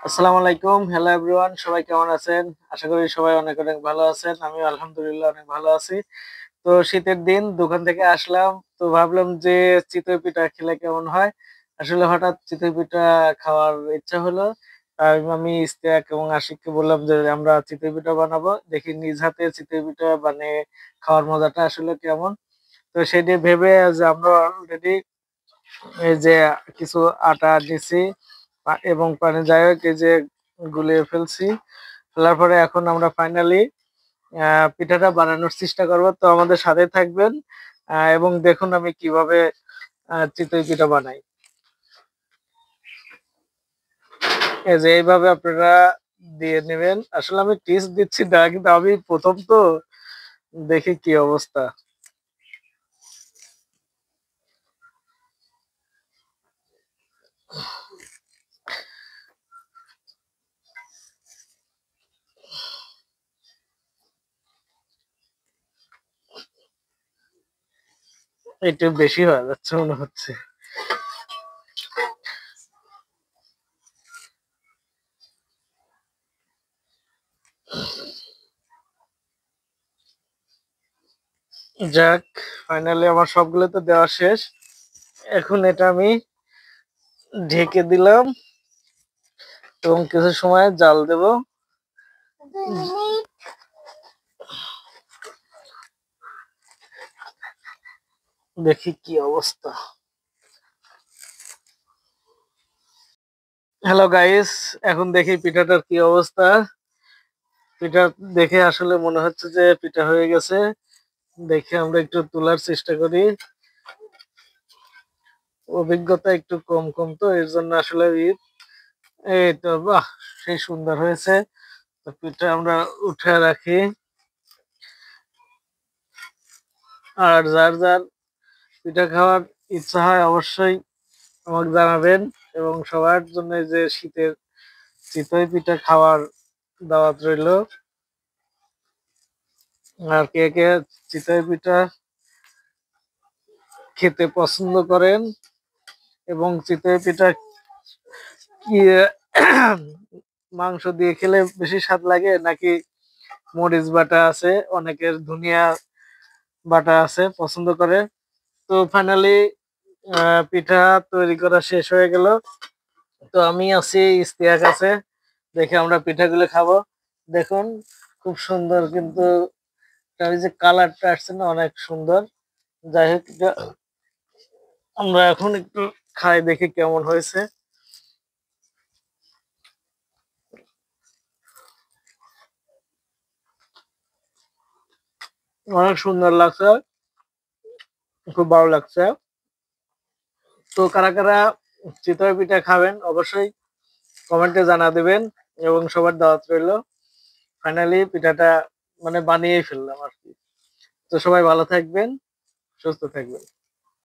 আসসালামু আলাইকুম, hello everyone, সবাই কেমন আছেন? আশা করি সবাই অনেক অনেক ভালো আছেন। আমি আলহামদুলিল্লাহ অনেক ভালো আছি। তো শীতের দিন দোকান থেকে আসলাম, তো ভাবলাম যে চিতই পিঠা খেলে কেমন হয়। আসলে হঠাৎ চিতই পিঠা খাওয়ার ইচ্ছা হলো। তাই আমি ইশতিয়াক এবং আশিককে বললাম যে আমরা চিতই পিঠা বানাবো, দেখি নিজ হাতে চিতই পিঠা বানিয়ে খাওয়ার মজাটা আসলে কেমন। তো সেটি ভেবে যে আমরা অলরেডি এই যে কিছু আটা নিছি এবং পানি, যাই হোক এই যে গুলিয়ে ফেলছি। ফেলার পরে এখন আমরা ফাইনালি পিঠাটা বানানোর চেষ্টা করব। তো আমাদের সাথে থাকবেন এবং দেখুন আমি কিভাবে চিতই পিঠা বানাই। এই যে এইভাবে আপনারা দিয়ে নেবেন। আসলে আমি টিপস দিচ্ছি না, কিন্তু আমি প্রথম তো, দেখি কি অবস্থা। একটু বেশি হয়ে যাচ্ছে মনে হচ্ছে। যাক, ফাইনালি আমার সবগুলো তো দেওয়া শেষ। এখন এটা আমি ঢেকে দিলাম এবং কিছু সময় জাল দেব। দেখি কি অবস্থা। হ্যালো গাইস, এখন দেখি পিঠাটার কি অবস্থা। পিঠা দেখে আসলে মনে হচ্ছে যে পিঠা হয়ে গেছে। দেখে আমরা একটু তোলার চেষ্টা করি। অভিজ্ঞতা একটু কম কম, তো এর জন্য আসলে এই তো বাহ, সেই সুন্দর হয়েছে। তো পিঠা আমরা উঠে রাখি। আর যার যার পিঠা খাওয়ার ইচ্ছা হয় অবশ্যই আমাকে জানাবেন। এবং সবার জন্য এই যে শীতের চিতই পিঠা খাওয়ার দাওয়াত রইল। আর কে কে চিতই পিঠা খেতে পছন্দ করেন এবং চিতই পিঠা কি মাংস দিয়ে খেলে বেশি স্বাদ লাগে, নাকি মরিচ বাটা আছে, অনেকের ধনিয়া বাটা আছে পছন্দ করে। তো ফাইনালি পিঠা তৈরি করা শেষ হয়ে গেল। তো আমি আছি, ইশতিয়াক আছে, দেখে আমরা পিঠাগুলো খাবো। দেখুন খুব সুন্দর, কিন্তু ওই যে কালারটা আসছে না, অনেক সুন্দর। যাই হোক, আমরা এখন একটু খাই, দেখি কেমন হয়েছে। অনেক সুন্দর লাগছে, খুব ভালো লাগছে। তো কারা কারা চিতই পিঠা খাবেন অবশ্যই কমেন্টে জানা দেবেন এবং সবার দাওয়াত রইলো। ফাইনালি পিঠাটা মানে বানিয়েই ফেললাম আর কি। তো সবাই ভালো থাকবেন, সুস্থ থাকবেন।